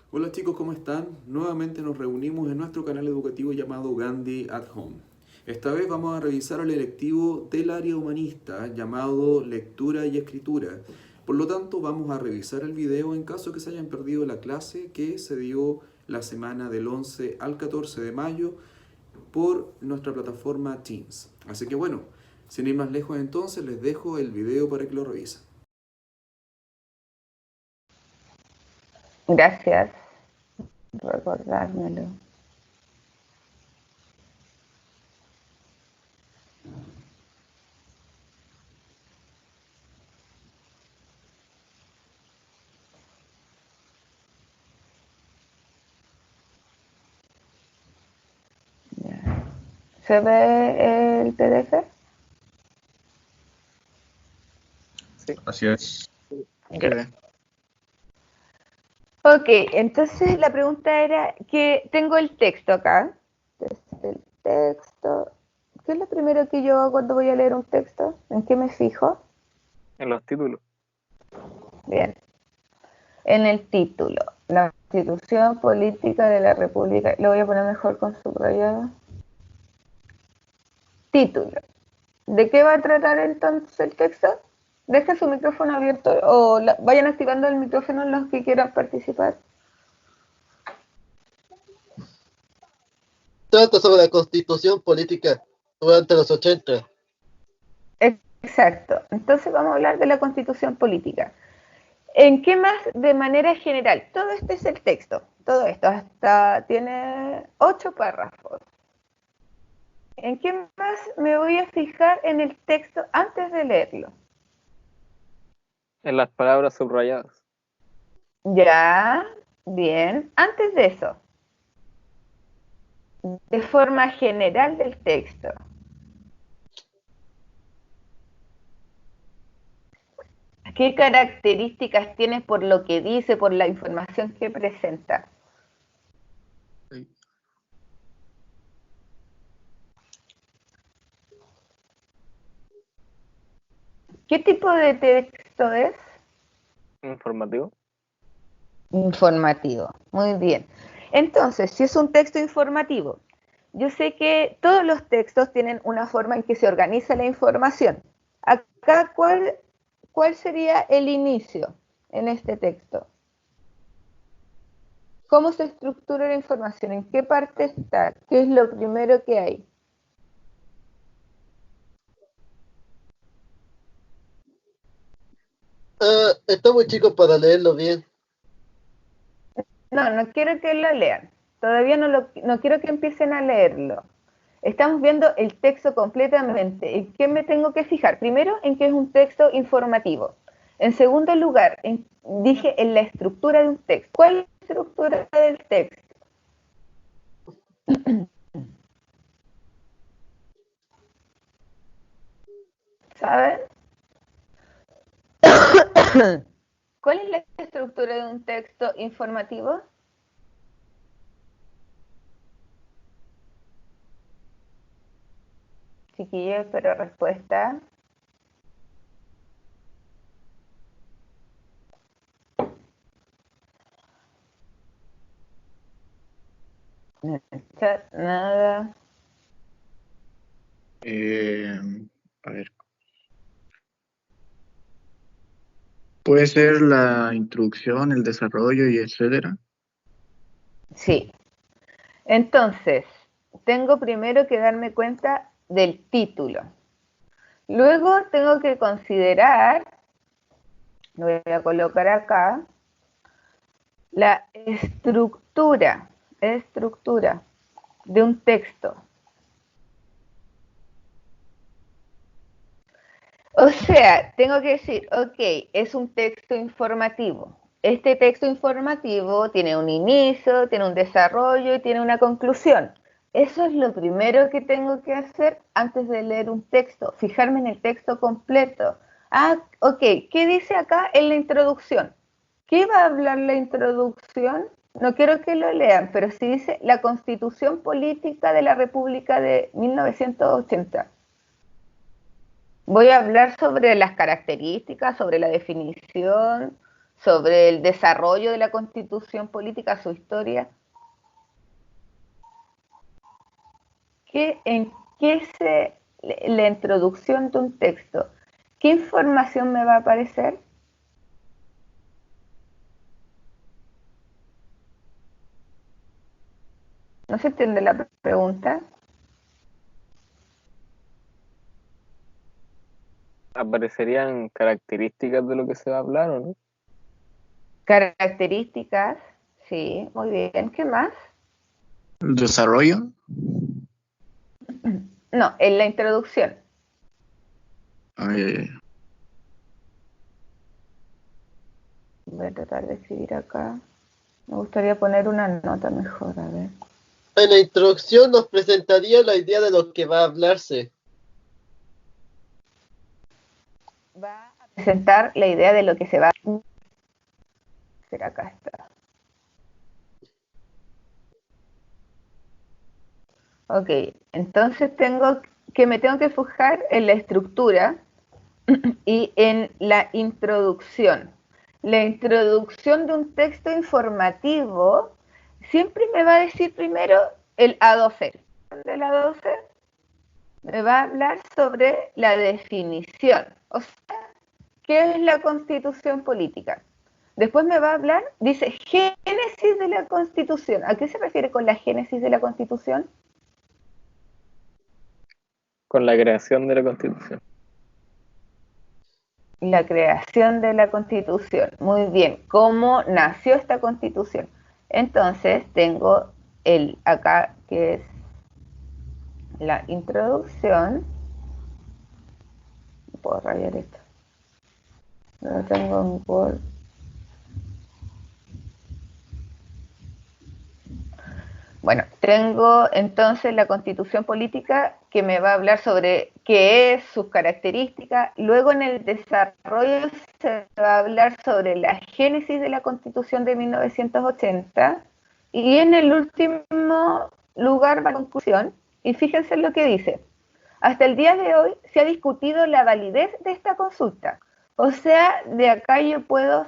Hola chicos, ¿cómo están? Nuevamente nos reunimos en nuestro canal educativo llamado Gandhi at Home. Esta vez vamos a revisar el electivo del área humanista llamado Lectura y Escritura. Por lo tanto, vamos a revisar el video en caso que se hayan perdido la clase que se dio la semana del 11 al 14 de mayo por nuestra plataforma Teams. Así que bueno, sin ir más lejos entonces, les dejo el video para que lo revisen. Gracias por recordármelo. Ya. ¿Se ve el PDF? Sí, así es. Okay. Ok, entonces la pregunta era que tengo el texto acá. Desde el texto. ¿Qué es lo primero que yo hago cuando voy a leer un texto? ¿En qué me fijo? En los títulos. Bien. En el título. La Constitución Política de la República. Lo voy a poner mejor con subrayado. Título. ¿De qué va a tratar entonces el texto? Deja su micrófono abierto o vayan activando el micrófono los que quieran participar. Trata sobre la constitución política durante los 80. Exacto. Entonces vamos a hablar de la constitución política. ¿En qué más de manera general? Todo este es el texto. Todo esto hasta tiene 8 párrafos. ¿En qué más me voy a fijar en el texto antes de leerlo? En las palabras subrayadas. Ya, bien. Antes de eso, de forma general del texto. ¿Qué características tiene por lo que dice, por la información que presenta? ¿Qué tipo de texto es? Informativo. Informativo. Muy bien. Entonces, si es un texto informativo, yo sé que todos los textos tienen una forma en que se organiza la información. Acá, ¿cuál sería el inicio en este texto? ¿Cómo se estructura la información? ¿En qué parte está? ¿Qué es lo primero que hay? Está muy chico para leerlo bien. No quiero que lo lean. Todavía no quiero que empiecen a leerlo. Estamos viendo el texto completamente. ¿En qué me tengo que fijar? Primero, en que es un texto informativo. En segundo lugar, dije en la estructura de un texto. ¿Cuál es la estructura del texto? ¿Saben? ¿Cuál es la estructura de un texto informativo? Chiquillos, pero respuesta. No, nada. Eh, a ver, puede ser la introducción, el desarrollo y etcétera. Sí. Entonces, tengo primero que darme cuenta del título. Luego tengo que considerar, lo voy a colocar acá, la estructura de un texto. O sea, tengo que decir, ok, es un texto informativo. Este texto informativo tiene un inicio, tiene un desarrollo y tiene una conclusión. Eso es lo primero que tengo que hacer antes de leer un texto, fijarme en el texto completo. Ah, ok, ¿qué dice acá en la introducción? ¿Qué va a hablar la introducción? No quiero que lo lean, pero sí dice la Constitución Política de la República de 1980. Voy a hablar sobre las características, sobre la definición, sobre el desarrollo de la Constitución política, su historia. ¿En qué la introducción de un texto, qué información me va a aparecer? ¿No se entiende la pregunta? ¿Aparecerían características de lo que se va a hablar o no? Características, sí, muy bien. ¿Qué más? Desarrollo. No, en la introducción. Voy a tratar de escribir acá. Me gustaría poner una nota mejor, a ver. En la introducción nos presentaría la idea de lo que va a hablarse. Va a presentar la idea de lo que se va a hacer. Acá está. Ok, entonces me tengo que fijar en la estructura y en la introducción. La introducción de un texto informativo siempre me va a decir primero el A12. El A12 me va a hablar sobre la definición, o sea, ¿qué es la Constitución política? Después me va a hablar, dice, génesis de la Constitución. ¿A qué se refiere con la génesis de la Constitución? Con la creación de la Constitución. La creación de la Constitución. Muy bien. ¿Cómo nació esta Constitución? Entonces tengo acá que es la introducción. Puedo rayar esto. Lo tengo en Word. Bueno, tengo entonces la Constitución política que me va a hablar sobre qué es, sus características. Luego en el desarrollo se va a hablar sobre la génesis de la Constitución de 1980. Y en el último lugar va la conclusión. Y fíjense lo que dice. Hasta el día de hoy se ha discutido la validez de esta consulta. O sea, de acá yo puedo,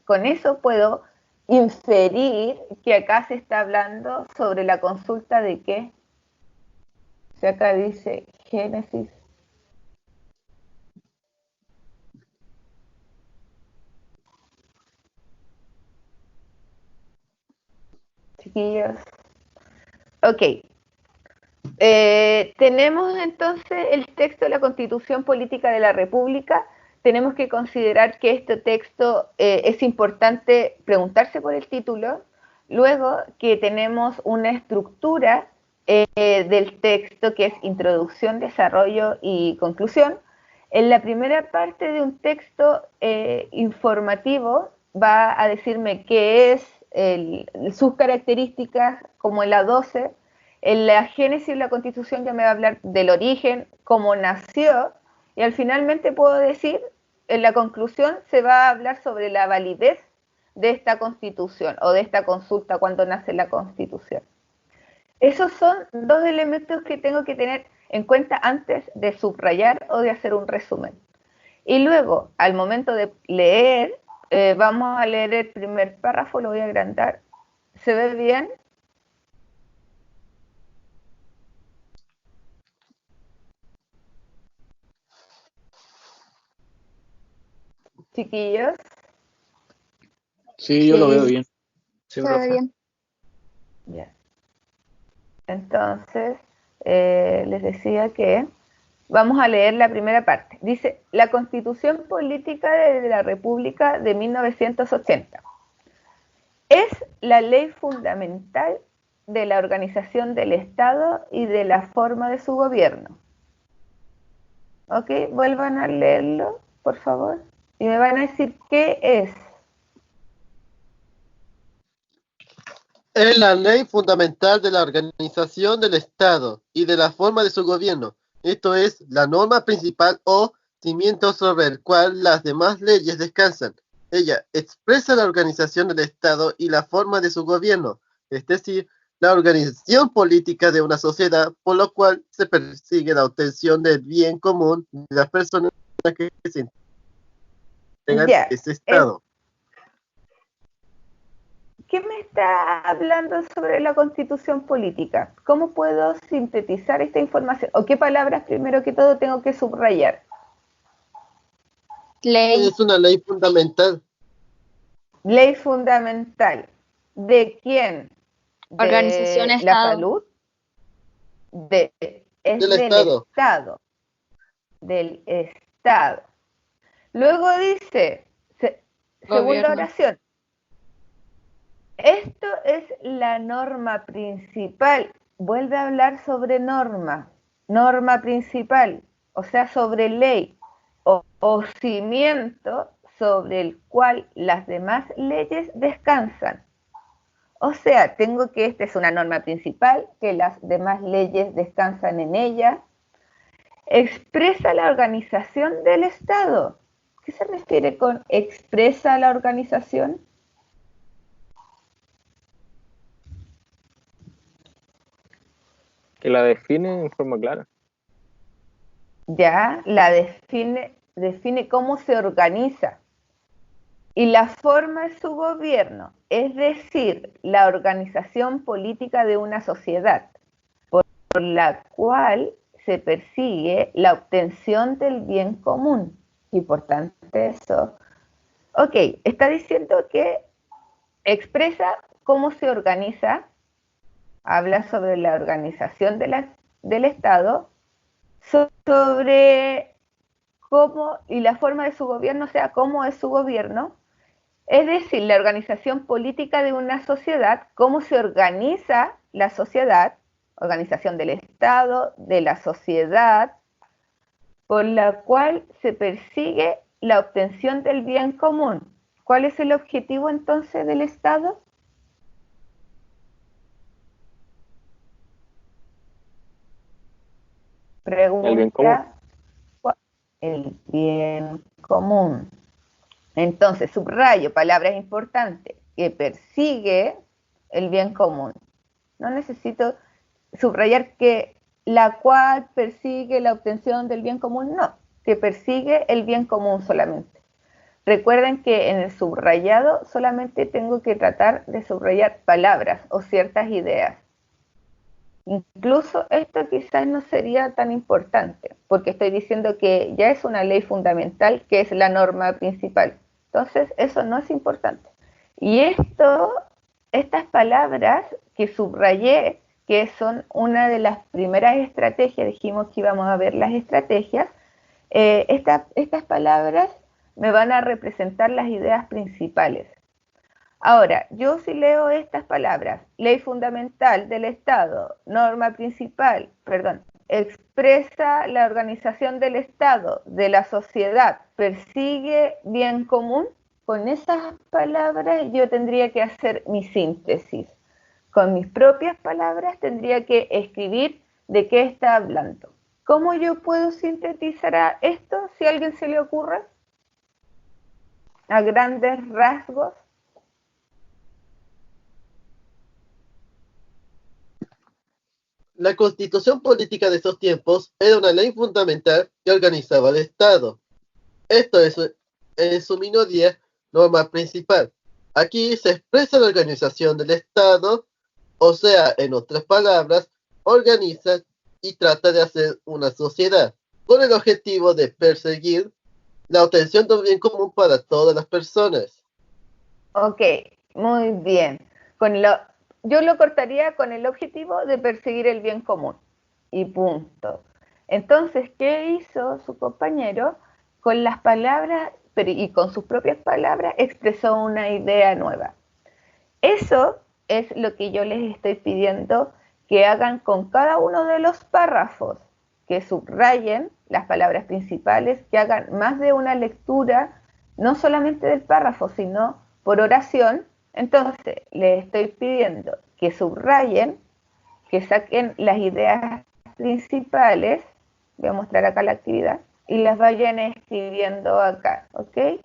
con eso puedo inferir que acá se está hablando sobre la consulta de qué. O sea, acá dice Génesis. Chiquillos. Ok. Tenemos entonces el texto de la Constitución Política de la República. Tenemos que considerar que este texto es importante preguntarse por el título, luego que tenemos una estructura del texto que es introducción, desarrollo y conclusión. En la primera parte de un texto informativo va a decirme qué es sus características, como en la 12. En la génesis de la Constitución ya me va a hablar del origen, cómo nació, y al finalmente puedo decir, en la conclusión se va a hablar sobre la validez de esta Constitución o de esta consulta cuando nace la Constitución. Esos son dos elementos que tengo que tener en cuenta antes de subrayar o de hacer un resumen. Y luego, al momento de leer, vamos a leer el primer párrafo, lo voy a agrandar. ¿Se ve bien? Chiquillos. Sí, yo lo veo bien. Sí, profe. Bien. Ya. Entonces, les decía que vamos a leer la primera parte. Dice, la Constitución Política de la República de 1980 es la ley fundamental de la organización del Estado y de la forma de su gobierno. ¿Ok? Vuelvan a leerlo, por favor. Y me van a decir qué es. Es la ley fundamental de la organización del Estado y de la forma de su gobierno. Esto es la norma principal o cimiento sobre el cual las demás leyes descansan. Ella expresa la organización del Estado y la forma de su gobierno, es decir, la organización política de una sociedad, por lo cual se persigue la obtención del bien común de las personas que se integran ese Estado. ¿qué me está hablando sobre la Constitución política? ¿Cómo puedo sintetizar esta información? ¿O qué palabras primero que todo tengo que subrayar? Ley, Es una ley fundamental Ley fundamental. ¿De quién? organización, ¿De la Estado. salud? Es del del Estado. Estado. Del Estado. Luego dice, segunda Gobierno. oración. Esto es la norma principal. Vuelve a hablar sobre norma. Norma principal, o sea, sobre ley o cimiento sobre el cual las demás leyes descansan. O sea, tengo que esta es una norma principal, que las demás leyes descansan en ella. Expresa la organización del Estado. ¿Qué se refiere con expresa la organización? Que la define en forma clara. Ya la define cómo se organiza y la forma de su gobierno, es decir, la organización política de una sociedad, por la cual se persigue la obtención del bien común. Importante eso. Ok, está diciendo que expresa cómo se organiza, habla sobre la organización del Estado, sobre cómo y la forma de su gobierno, o sea, cómo es su gobierno, es decir, la organización política de una sociedad, cómo se organiza la sociedad, organización del Estado, de la sociedad, por la cual se persigue la obtención del bien común. ¿Cuál es el objetivo entonces del Estado? El bien común. Pregunta. El bien común. Entonces, subrayo, palabras importantes, que persigue el bien común. No necesito subrayar que la cual persigue la obtención del bien común, no, que persigue el bien común solamente. Recuerden que en el subrayado solamente tengo que tratar de subrayar palabras o ciertas ideas. Incluso esto quizás no sería tan importante, porque estoy diciendo que ya es una ley fundamental, que es la norma principal. Entonces, eso no es importante. Y estas palabras que subrayé, que son una de las primeras estrategias, dijimos que íbamos a ver las estrategias, estas palabras me van a representar las ideas principales. Ahora, yo si leo estas palabras, ley fundamental del Estado, norma principal, expresa la organización del Estado, de la sociedad, persigue bien común, con esas palabras yo tendría que hacer mi síntesis. Con mis propias palabras tendría que escribir de qué está hablando. ¿Cómo yo puedo sintetizar esto, si a alguien se le ocurre? A grandes rasgos. La constitución política de esos tiempos era una ley fundamental que organizaba el Estado. Esto es, en su minoría, norma principal. Aquí se expresa la organización del Estado, o sea, en otras palabras, organiza y trata de hacer una sociedad, con el objetivo de perseguir la obtención de un bien común para todas las personas. Ok, muy bien. Yo lo cortaría con el objetivo de perseguir el bien común. Y punto. Entonces, ¿qué hizo su compañero? Con las palabras, y con sus propias palabras, expresó una idea nueva. Eso es lo que yo les estoy pidiendo que hagan con cada uno de los párrafos, que subrayen las palabras principales, que hagan más de una lectura, no solamente del párrafo, sino por oración. Entonces, les estoy pidiendo que subrayen, que saquen las ideas principales, voy a mostrar acá la actividad, y las vayan escribiendo acá, ¿ok?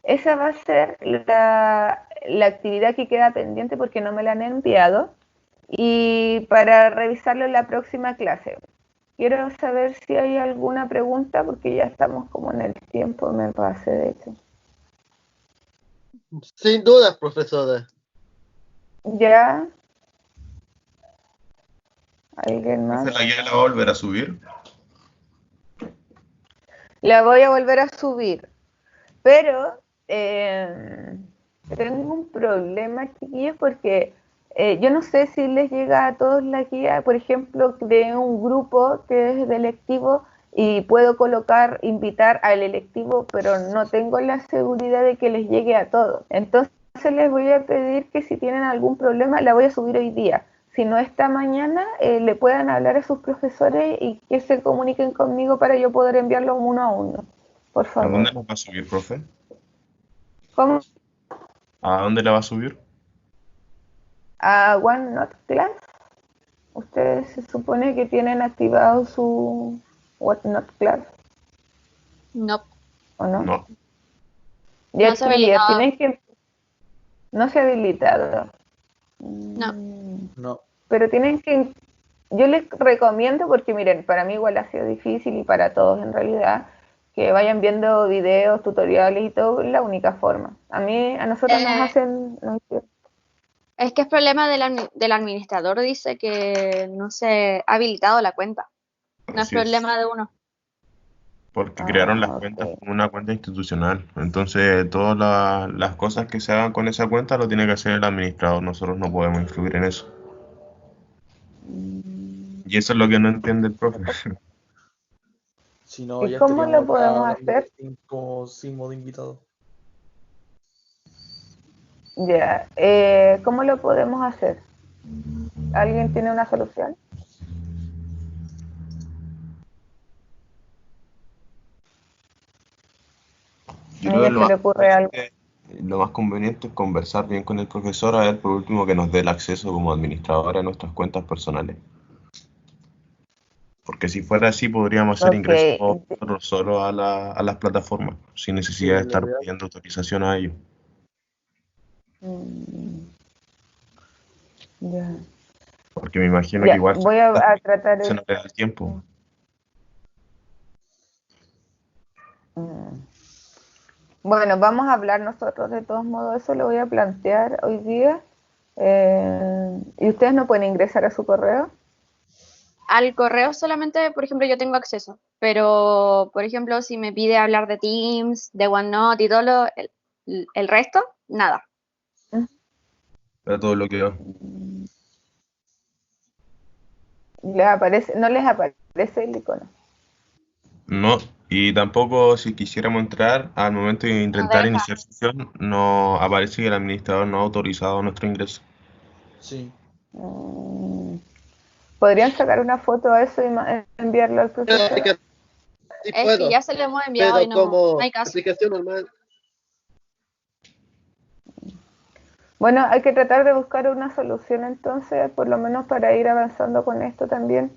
Esa va a ser la actividad que queda pendiente porque no me la han enviado, y para revisarlo en la próxima clase. Quiero saber si hay alguna pregunta porque ya estamos como en el tiempo, me pasé de hecho. Sin duda, profesora. Ya, ¿alguien más? Profe, ¿la guía la va a volver a subir? La voy a volver a subir, pero tengo un problema, chiquillos, porque yo no sé si les llega a todos la guía, por ejemplo, de un grupo que es de electivo y puedo colocar, invitar al electivo, pero no tengo la seguridad de que les llegue a todos. Entonces les voy a pedir que si tienen algún problema, la voy a subir hoy día. Si no esta mañana, le puedan hablar a sus profesores y que se comuniquen conmigo para yo poder enviarlos uno a uno. Por ¿A dónde favor. la va a subir, profe? ¿Cómo? ¿A dónde la va a subir? A OneNote Class. Ustedes se supone que tienen activado su OneNote Class, No, ¿o no? No. Ya, no se ha chiquillas, habilitado. tienen que... No se ha habilitado. No. No. Pero tienen que... Yo les recomiendo, porque miren, para mí igual ha sido difícil y para todos en realidad, que vayan viendo videos, tutoriales y todo, es la única forma. A nosotros nos Eh, hacen... Es que es problema del administrador, dice que no se ha habilitado la cuenta. No es Así es. problema de uno. Porque crearon las cuentas ok. como una cuenta institucional. Entonces, todas las cosas que se hagan con esa cuenta lo tiene que hacer el administrador. Nosotros no podemos influir en eso. Y eso es lo que no entiende el profe. Si no, ¿Y ya cómo lo estaríamos podemos acá dando hacer? como sin modo invitado. Ya, ¿cómo lo podemos hacer? ¿Alguien tiene una solución? Yo ¿A creo que ella se le ocurre algo? lo más conveniente es conversar bien con el profesor, a ver por último que nos dé el acceso como administrador a nuestras cuentas personales. Porque si fuera así, podríamos hacer Ok, ingresos nosotros solo a las plataformas, sin Sí, necesidad de lo estar ideal. pidiendo autorización a ellos. mm, ya, Porque me imagino que ya, igual voy a tratar se de... nos da el tiempo. mm. Bueno, vamos a hablar nosotros de todos modos, eso lo voy a plantear hoy día. ¿Y ustedes no pueden ingresar a su correo? Al correo solamente, por ejemplo, yo tengo acceso. Pero, por ejemplo, si me pide hablar de Teams, de OneNote y todo el resto, nada. Era todo lo que yo. No les aparece el icono. No, y tampoco si quisiéramos entrar, al momento de No intentar deja. iniciar sesión, no aparece que el administrador no ha autorizado nuestro ingreso. Sí. Mm, ¿Podrían sacar una foto a eso y enviarlo al profesor? Sí Es que puedo, ya se lo hemos enviado y pero no como hay caso. aplicación normal. Bueno, hay que tratar de buscar una solución entonces, por lo menos para ir avanzando con esto también.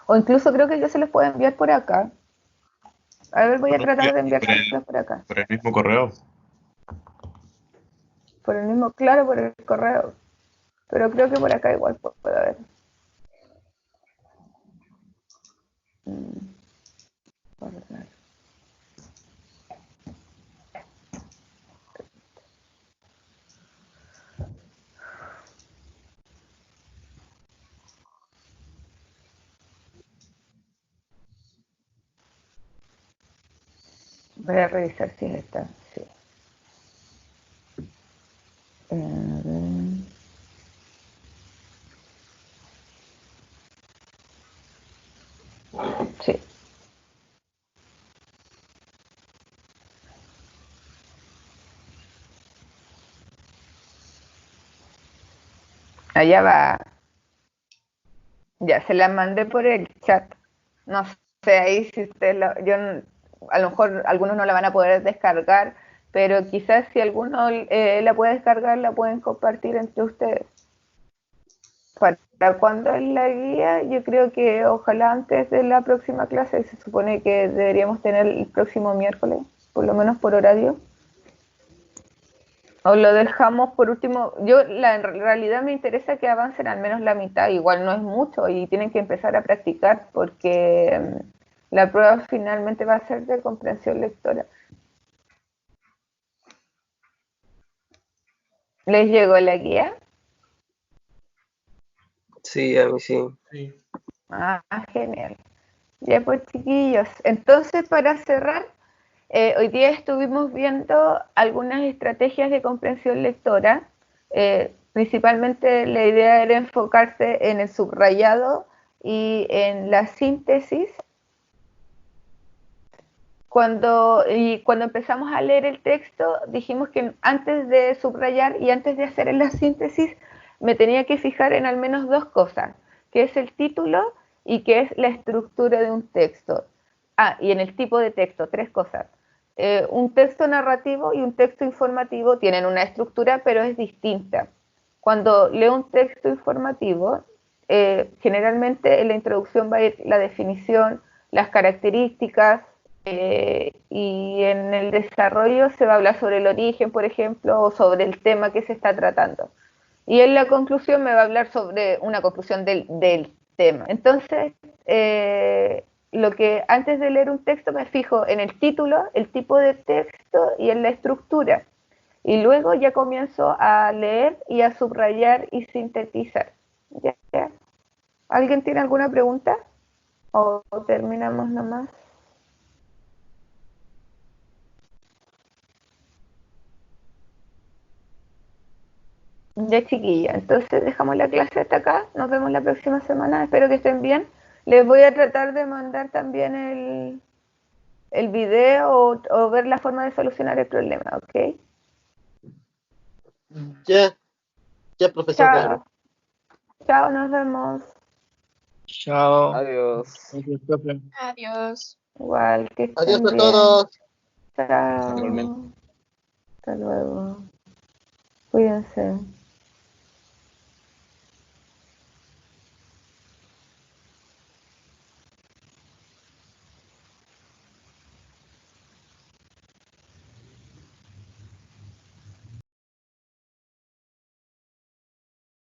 O incluso creo que yo se los puedo enviar por acá. A ver, voy a No, tratar de por enviárselos por acá. por el mismo correo. Por el mismo, claro, por el correo. Pero creo que por acá igual puede haber. Mm, guardar. Voy a revisar si está. Sí. A sí. Allá va. Ya, se la mandé por el chat. No sé ahí si usted a lo mejor algunos no la van a poder descargar, pero quizás si alguno la puede descargar, la pueden compartir entre ustedes. ¿Para cuándo es la guía? Yo creo que ojalá antes de la próxima clase, se supone que deberíamos tener el próximo miércoles, por lo menos por horario. O lo dejamos por último. En realidad me interesa que avancen al menos la mitad, igual no es mucho y tienen que empezar a practicar porque la prueba finalmente va a ser de comprensión lectora. ¿Les llegó la guía? Sí, a mí sí. Ah, genial. Ya pues, chiquillos. Entonces, para cerrar, hoy día estuvimos viendo algunas estrategias de comprensión lectora. Principalmente la idea era enfocarse en el subrayado y en la síntesis. Cuando empezamos a leer el texto, dijimos que antes de subrayar y antes de hacer la síntesis, me tenía que fijar en al menos dos cosas, que es el título y que es la estructura de un texto. Ah, y en el tipo de texto, tres cosas. Un texto narrativo y un texto informativo tienen una estructura, pero es distinta. Cuando leo un texto informativo, generalmente en la introducción va a ir la definición, las características, y en el desarrollo se va a hablar sobre el origen, por ejemplo, o sobre el tema que se está tratando. Y en la conclusión me va a hablar sobre una conclusión del tema. Entonces, lo que antes de leer un texto me fijo en el título, el tipo de texto y en la estructura. Y luego ya comienzo a leer y a subrayar y sintetizar. ¿Ya? ¿Ya? ¿Alguien tiene alguna pregunta? ¿O terminamos nomás? Ya, chiquilla, entonces dejamos la clase hasta acá, nos vemos la próxima semana, espero que estén bien. Les voy a tratar de mandar también el video o ver la forma de solucionar el problema, ¿ok? Ya, ya, profesor. Chao, chao, nos vemos. Chao. Adiós. Gracias, profe. Adiós. Igual, que Adiós estén a bien. todos. Igualmente. Chao. Hasta luego. Cuídense.